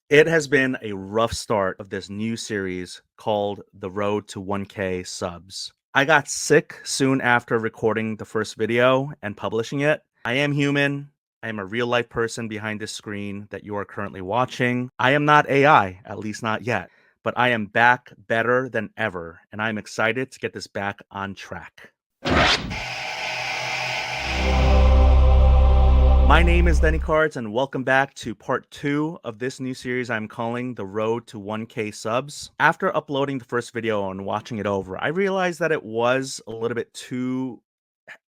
It has been a rough start of this new series called The Road to 1K Subs. I got sick soon after recording the first video and publishing it. I am human. I am a real life person behind this screen that you are currently watching. I am not AI, at least not yet, but I am back better than ever, and I'm excited to get this back on track. My name is Denny Cards, and welcome back to part 2 of this new series I'm calling The Road to 1K Subs. After uploading the first video and watching it over, I realized that it was a little bit too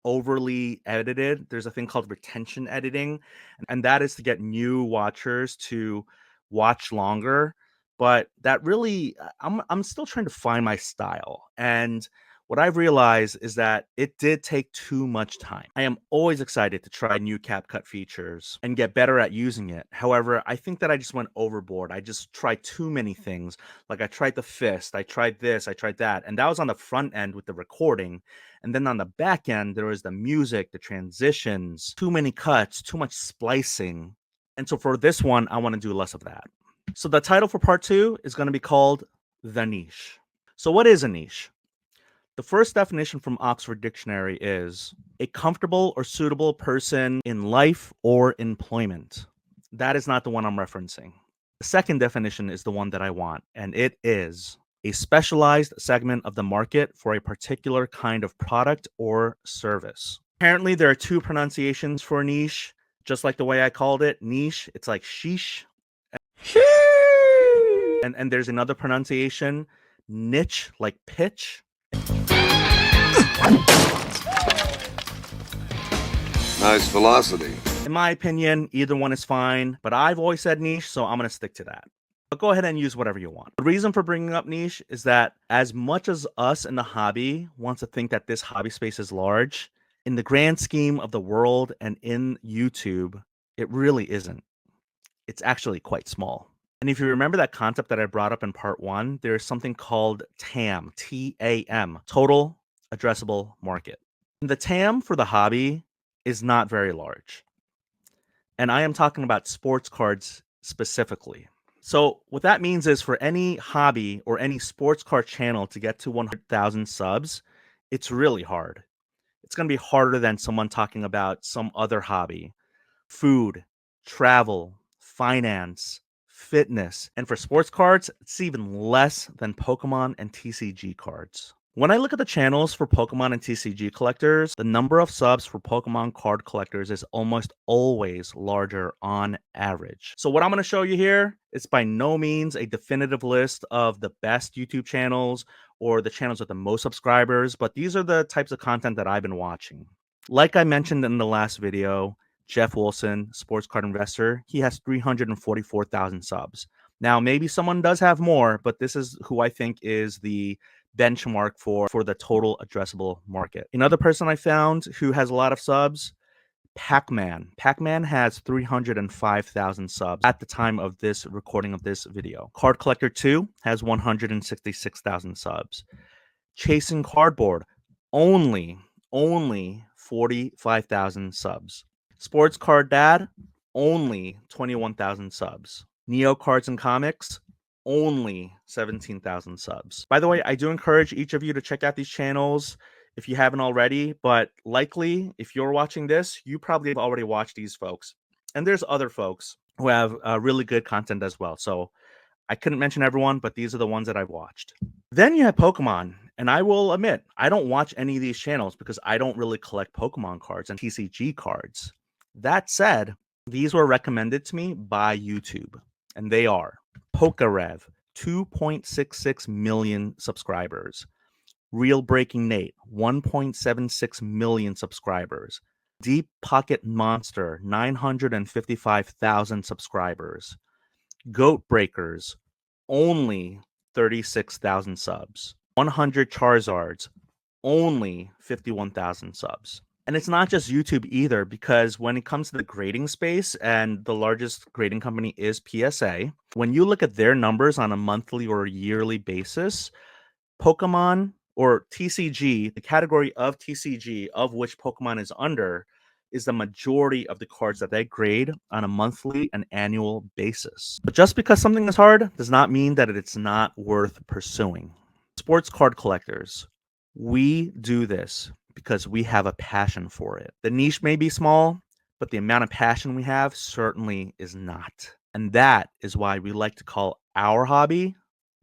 overly edited. There's a thing called retention editing, and that is to get new watchers to watch longer. But that really, I'm still trying to find my style. And what I've realized is that it did take too much time. I am always excited to try new CapCut features and get better at using it. However, I think that I just went overboard. I just tried too many things. Like I tried the fist, I tried this, I tried that. And that was on the front end with the recording. And then on the back end, there was the music, the transitions, too many cuts, too much splicing. And so for this one, I want to do less of that. So the title for part 2 is going to be called The Niche. So what is a niche? The first definition from Oxford Dictionary is a comfortable or suitable person in life or employment. That is not the one I'm referencing. The second definition is the one that I want, and it is a specialized segment of the market for a particular kind of product or service. Apparently, there are two pronunciations for niche, just like the way I called it, niche. It's like sheesh. And there's another pronunciation, niche, like pitch. Nice velocity. In my opinion, either one is fine, but I've always said niche, so I'm going to stick to that. But go ahead and use whatever you want. The reason for bringing up niche is that as much as us in the hobby wants to think that this hobby space is large, in the grand scheme of the world and in YouTube, it really isn't. It's actually quite small. And if you remember that concept that I brought up in part 1, there's something called TAM, T-A-M, Total Addressable Market. And the TAM for the hobby is not very large. And I am talking about sports cards specifically. So what that means is for any hobby or any sports card channel to get to 100,000 subs, it's really hard. It's going to be harder than someone talking about some other hobby, food, travel, finance, fitness. And for sports cards, it's even less than Pokemon and TCG cards. When I look at the channels for Pokemon and TCG collectors, the number of subs for Pokemon card collectors is almost always larger on average. So what I'm going to show you here is by no means a definitive list of the best YouTube channels or the channels with the most subscribers, but these are the types of content that I've been watching. Like I mentioned in the last video, Jeff Wilson, sports card investor, he has 344,000 subs. Now, maybe someone does have more, but this is who I think is the benchmark for the total addressable market. Another person I found who has a lot of subs, Pac-Man. Pac-Man has 305,000 subs at the time of this recording of this video. Card Collector 2 has 166,000 subs. Chasing Cardboard, only 45,000 subs. Sports Card Dad, only 21,000 subs. Neo Cards and Comics, only 17,000 subs. By the way, I do encourage each of you to check out these channels if you haven't already, but likely if you're watching this, you probably have already watched these folks. And there's other folks who have really good content as well. So I couldn't mention everyone, but these are the ones that I've watched. Then you have Pokemon, and I will admit, I don't watch any of these channels because I don't really collect Pokemon cards and TCG cards. That said, these were recommended to me by YouTube, and they are Pokerev, 2.66 million subscribers. Real Breaking Nate, 1.76 million subscribers. Deep Pocket Monster, 955,000 subscribers. Goat Breakers, only 36,000 subs. 100 Charizards, only 51,000 subs. And it's not just YouTube either, because when it comes to the grading space, and the largest grading company is PSA, when you look at their numbers on a monthly or yearly basis, Pokemon or TCG, the category of TCG of which Pokemon is under, is the majority of the cards that they grade on a monthly and annual basis. But just because something is hard does not mean that it's not worth pursuing. Sports card collectors, we do this because we have a passion for it. The niche may be small, but the amount of passion we have certainly is not. And that is why we like to call our hobby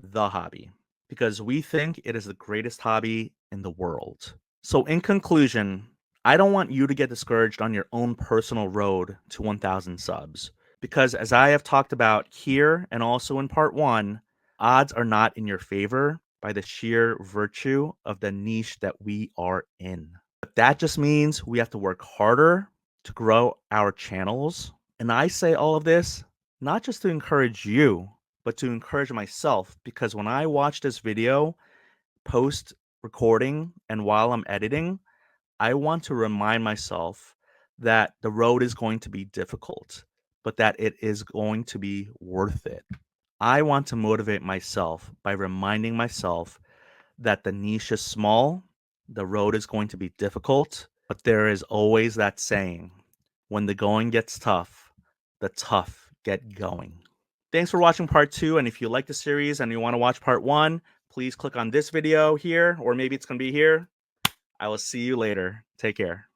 the hobby, because we think it is the greatest hobby in the world. So, in conclusion, I don't want you to get discouraged on your own personal road to 1,000 subs, because as I have talked about here and also in part one, odds are not in your favor by the sheer virtue of the niche that we are in. But that just means we have to work harder to grow our channels. And I say all of this not just to encourage you, but to encourage myself, because when I watch this video post recording and while I'm editing, I want to remind myself that the road is going to be difficult, but that it is going to be worth it. I want to motivate myself by reminding myself that the niche is small, the road is going to be difficult, but there is always that saying, when the going gets tough, the tough get going. Thanks for watching part 2, and if you like the series and you want to watch part 1, please click on this video here, or maybe it's going to be here. I will see you later. Take care.